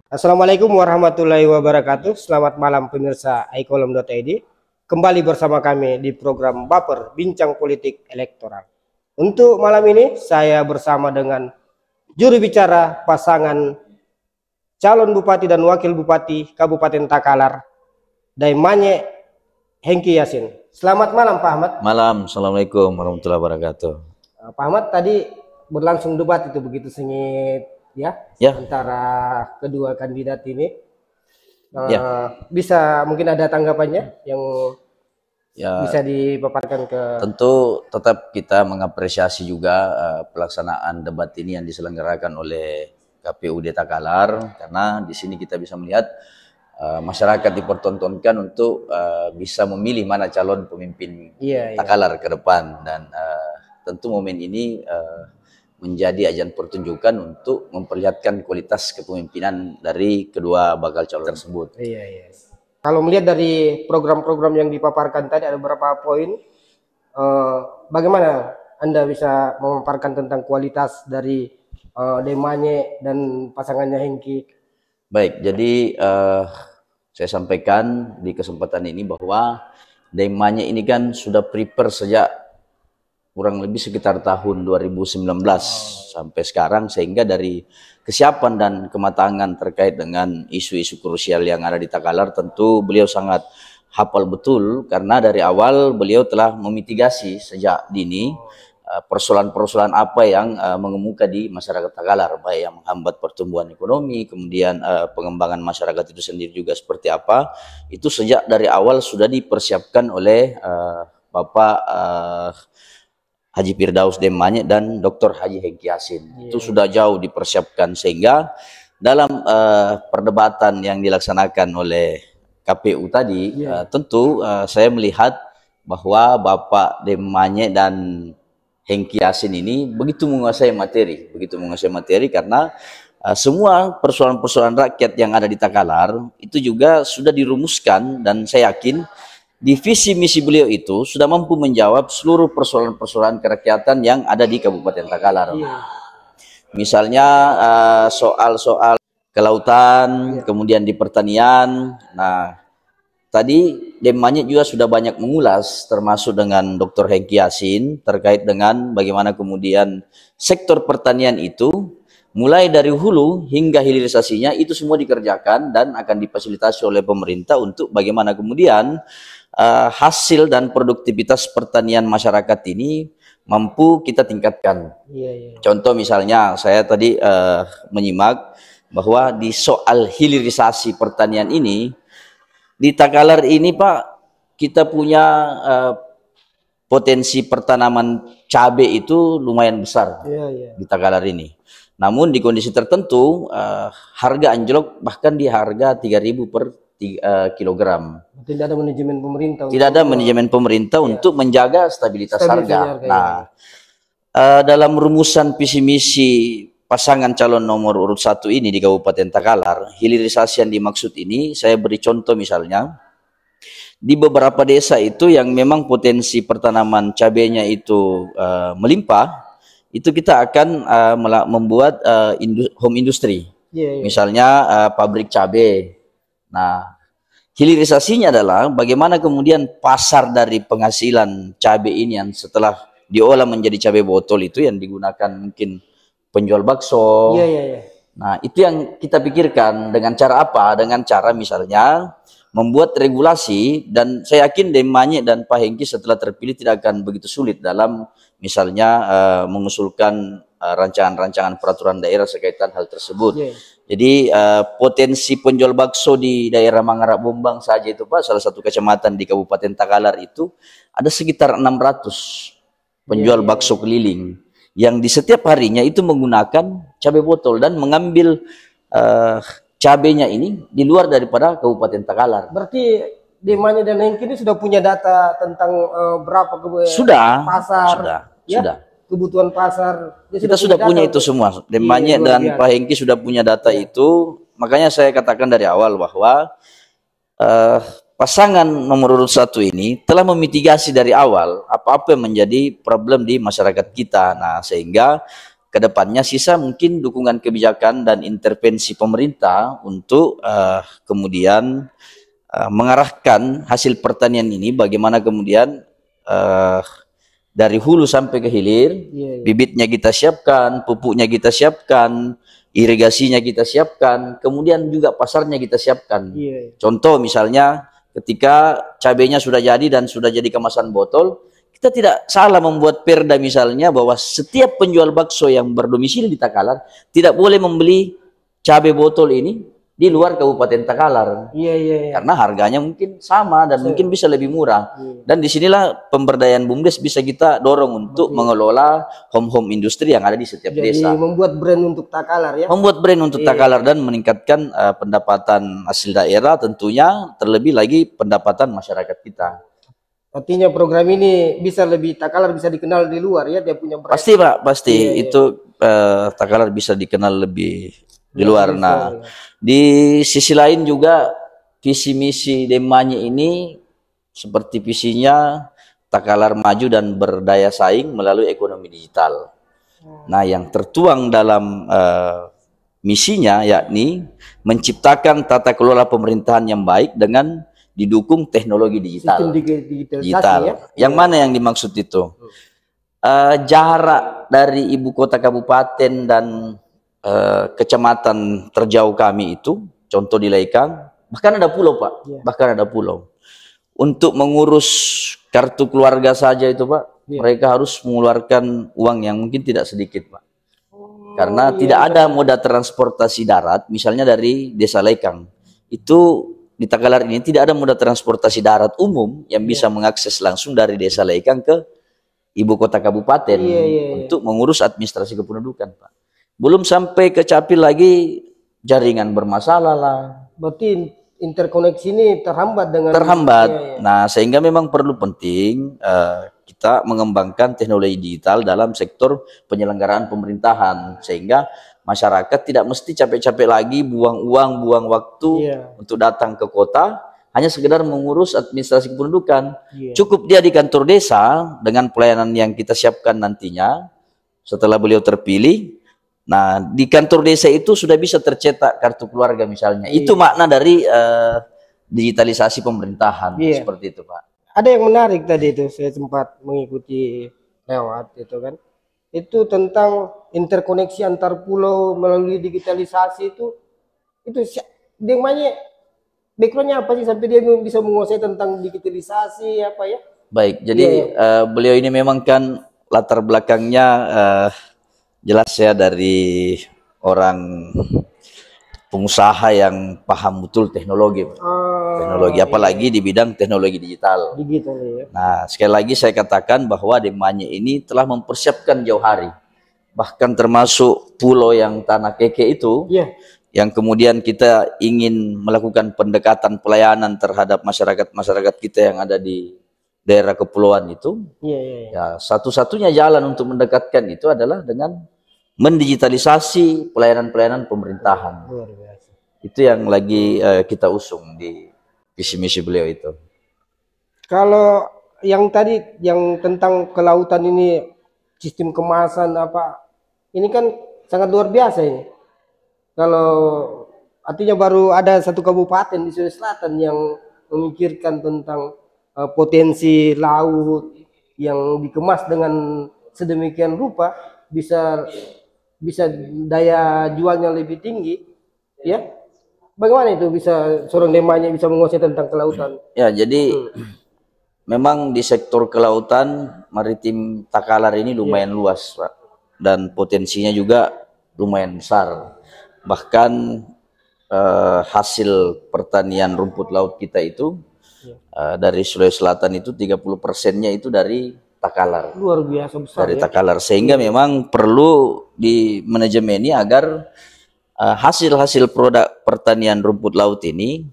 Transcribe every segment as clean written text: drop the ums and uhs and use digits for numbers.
Assalamualaikum warahmatullahi wabarakatuh. Selamat malam pemirsa ikolom.id. Kembali bersama kami di program Baper Bincang Politik Elektoral. Untuk malam ini saya bersama dengan juru bicara pasangan calon bupati dan wakil bupati Kabupaten Takalar, Daimanye Hengki Yasin. Selamat malam Pak Ahmad. Malam, Assalamualaikum warahmatullahi wabarakatuh. Pak Ahmad, tadi berlangsung debat itu begitu sengit ya. Antara kedua kandidat ini. Bisa mungkin ada tanggapannya yang bisa dipaparkan ke... Tentu tetap kita mengapresiasi juga pelaksanaan debat ini yang diselenggarakan oleh KPUD Takalar, karena di sini kita bisa melihat masyarakat dipertontonkan untuk bisa memilih mana calon pemimpin Takalar ke depan, dan tentu momen ini menjadi ajang pertunjukan untuk memperlihatkan kualitas kepemimpinan dari kedua bakal calon tersebut. Kalau melihat dari program-program yang dipaparkan tadi, ada beberapa poin. Bagaimana Anda bisa memaparkan tentang kualitas dari Daimanye dan pasangannya Hengki? Baik, jadi saya sampaikan di kesempatan ini bahwa Daimanye ini kan sudah prepare sejak kurang lebih sekitar tahun 2019 sampai sekarang, sehingga dari kesiapan dan kematangan terkait dengan isu-isu krusial yang ada di Takalar tentu beliau sangat hafal betul, karena dari awal beliau telah memitigasi sejak dini persoalan-persoalan apa yang mengemuka di masyarakat Takalar, baik yang menghambat pertumbuhan ekonomi, kemudian pengembangan masyarakat itu sendiri juga seperti apa, itu sejak dari awal sudah dipersiapkan oleh Bapak Haji Firdaus Daimanye dan Dr. Haji Hengki Yasin. Itu sudah jauh dipersiapkan, sehingga dalam perdebatan yang dilaksanakan oleh KPU tadi, tentu saya melihat bahwa Bapak Daimanye dan Hengki Yasin ini begitu menguasai materi, karena semua persoalan-persoalan rakyat yang ada di Takalar itu juga sudah dirumuskan, dan saya yakin di visi misi beliau itu sudah mampu menjawab seluruh persoalan-persoalan kerakyatan yang ada di Kabupaten Takalar. Misalnya soal-soal kelautan, kemudian di pertanian. Nah, tadi Daimanye juga sudah banyak mengulas, termasuk dengan Dr. Hengki Yasin, terkait dengan bagaimana kemudian sektor pertanian itu mulai dari hulu hingga hilirisasinya itu semua dikerjakan dan akan difasilitasi oleh pemerintah untuk bagaimana kemudian hasil dan produktivitas pertanian masyarakat ini mampu kita tingkatkan. Contoh misalnya saya tadi menyimak bahwa di soal hilirisasi pertanian ini di Takalar ini Pak, kita punya potensi pertanaman cabai itu lumayan besar di Takalar ini. Namun di kondisi tertentu harga anjlok bahkan di harga 3.000 per kilogram. Tidak ada manajemen pemerintah. Tidak ada manajemen pemerintah untuk menjaga stabilitas harga. Nah, dalam rumusan visi misi pasangan calon nomor urut 1 ini di Kabupaten Takalar, hilirisasi yang dimaksud ini saya beri contoh misalnya di beberapa desa itu yang memang potensi pertanaman cabainya itu melimpah, itu kita akan membuat home industry, misalnya pabrik cabai. Nah, hilirisasinya adalah bagaimana kemudian pasar dari penghasilan cabai ini yang setelah diolah menjadi cabai botol itu yang digunakan mungkin penjual bakso. Nah, itu yang kita pikirkan dengan cara apa? Dengan cara misalnya membuat regulasi, dan saya yakin Daimanye dan Pak Hengki setelah terpilih tidak akan begitu sulit dalam misalnya mengusulkan rancangan-rancangan peraturan daerah sekaitan hal tersebut. Jadi potensi penjual bakso di daerah Mangarak Bombang saja itu Pak, salah satu kecamatan di Kabupaten Takalar itu ada sekitar 600 penjual bakso keliling yang di setiap harinya itu menggunakan cabai botol dan mengambil cabainya ini di luar daripada Kabupaten Takalar. Berarti Daimanye dan Hengki ini sudah punya data tentang berapa pasar, sudah. Kebutuhan pasar. Kita sudah punya itu semua. Daimanye dan Pak Hengki sudah punya data itu. Makanya saya katakan dari awal bahwa pasangan nomor urut 1 ini telah memitigasi dari awal apa-apa yang menjadi problem di masyarakat kita. Nah, sehingga ke depannya. Sisa mungkin dukungan kebijakan dan intervensi pemerintah untuk kemudian mengarahkan hasil pertanian ini bagaimana kemudian dari hulu sampai ke hilir, bibitnya kita siapkan, pupuknya kita siapkan, irigasinya kita siapkan, kemudian juga pasarnya kita siapkan. Contoh misalnya ketika cabenya sudah jadi dan sudah jadi kemasan botol, kita tidak salah membuat perda misalnya bahwa setiap penjual bakso yang berdomisili di Takalar tidak boleh membeli cabai botol ini di luar Kabupaten Takalar. Karena harganya mungkin sama dan mungkin bisa lebih murah. Dan disinilah pemberdayaan BUMDes bisa kita dorong untuk mengelola home-home industri yang ada di setiap desa. Membuat brand untuk Takalar ya. Membuat brand untuk Takalar dan meningkatkan pendapatan hasil daerah, tentunya terlebih lagi pendapatan masyarakat kita. Artinya program ini bisa lebih, Takalar bisa dikenal di luar ya, dia punya brand. Pasti Pak, pasti itu Takalar bisa dikenal lebih di luar. Nah, di sisi lain juga visi misi Demanye ini seperti visinya Takalar maju dan berdaya saing melalui ekonomi digital. Nah, yang tertuang dalam misinya yakni menciptakan tata kelola pemerintahan yang baik dengan didukung teknologi digital. Digital. Ya? Yang mana yang dimaksud itu? Jarak dari ibu kota kabupaten dan kecamatan terjauh kami itu, contoh di Laikang, bahkan ada pulau Pak, bahkan ada pulau. Untuk mengurus kartu keluarga saja itu Pak, mereka harus mengeluarkan uang yang mungkin tidak sedikit Pak. Karena tidak ada moda transportasi darat, misalnya dari desa Laikang. Itu di Takalar ini tidak ada moda transportasi darat umum yang bisa mengakses langsung dari desa Laikang ke ibu kota kabupaten untuk mengurus administrasi kependudukan Pak. Belum sampai ke Capil lagi jaringan bermasalah lah. Berarti interkoneksi ini terhambat dengan Nah, sehingga memang perlu penting kita mengembangkan teknologi digital dalam sektor penyelenggaraan pemerintahan sehingga masyarakat tidak mesti capek-capek lagi buang uang, buang waktu untuk datang ke kota hanya sekedar mengurus administrasi kependudukan. Cukup dia di kantor desa dengan pelayanan yang kita siapkan nantinya setelah beliau terpilih. Nah, di kantor desa itu sudah bisa tercetak kartu keluarga misalnya. Itu makna dari digitalisasi pemerintahan seperti itu, Pak. Ada yang menarik tadi itu, saya sempat mengikuti lewat itu kan. Itu tentang interkoneksi antar pulau melalui digitalisasi itu dia namanya backgroundnya apa sih sampai dia bisa menguasai tentang digitalisasi apa ya? Baik, jadi beliau ini memang kan latar belakangnya jelas ya dari orang pengusaha yang paham betul teknologi, teknologi apalagi di bidang teknologi digital. Nah, sekali lagi saya katakan bahwa Demanye ini telah mempersiapkan jauh hari, bahkan termasuk pulau yang tanah keke itu, yang kemudian kita ingin melakukan pendekatan pelayanan terhadap masyarakat kita yang ada di daerah kepulauan itu. Ya, satu-satunya jalan untuk mendekatkan itu adalah dengan mendigitalisasi pelayanan-pelayanan pemerintahan. Itu yang lagi kita usung di visi misi beliau itu. Kalau yang tadi yang tentang kelautan ini, sistem kemasan apa, ini kan sangat luar biasa ini. Kalau artinya baru ada satu kabupaten di Sulawesi Selatan yang memikirkan tentang potensi laut yang dikemas dengan sedemikian rupa bisa daya jualnya lebih tinggi, ya. Bagaimana itu bisa seorang Demanye bisa menguasai tentang kelautan? Ya, jadi memang di sektor kelautan maritim Takalar ini lumayan luas, Pak. Dan potensinya juga lumayan besar. Bahkan hasil pertanian rumput laut kita itu dari Sulawesi Selatan itu 30%-nya itu dari Takalar. Luar biasa besar dari Takalar, sehingga memang perlu di manajemen ini agar hasil-hasil produk pertanian rumput laut ini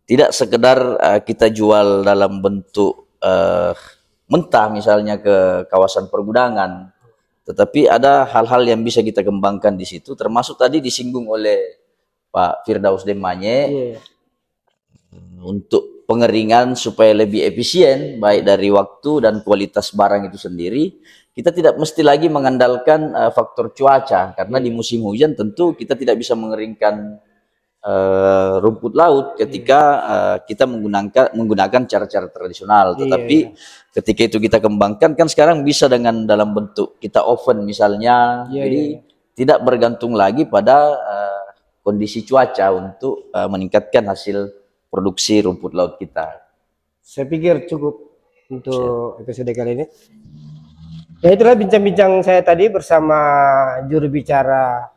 tidak sekedar kita jual dalam bentuk mentah misalnya ke kawasan pergudangan, tetapi ada hal-hal yang bisa kita kembangkan di situ, termasuk tadi disinggung oleh Pak Firdaus Demanye untuk pengeringan supaya lebih efisien baik dari waktu dan kualitas barang itu sendiri. kita tidak mesti lagi mengandalkan faktor cuaca, karena di musim hujan tentu kita tidak bisa mengeringkan rumput laut ketika kita menggunakan cara-cara tradisional. Tetapi ketika itu kita kembangkan, kan sekarang bisa dengan dalam bentuk kita oven misalnya, jadi tidak bergantung lagi pada kondisi cuaca untuk meningkatkan hasil produksi rumput laut kita. Saya pikir cukup untuk episode kali ini. Ya, itulah bincang-bincang saya tadi bersama juru bicara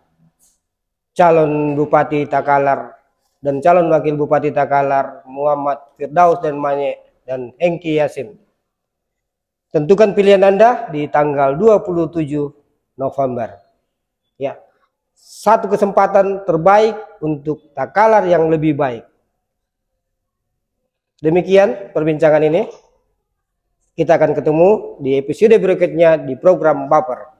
calon Bupati Takalar dan calon Wakil Bupati Takalar, Muhammad Firdaus dan Manye dan Hengki Yasin. Tentukan pilihan Anda di tanggal 27 November. Ya, satu kesempatan terbaik untuk Takalar yang lebih baik. Demikian perbincangan ini. Kita akan ketemu di episode berikutnya di program Baper.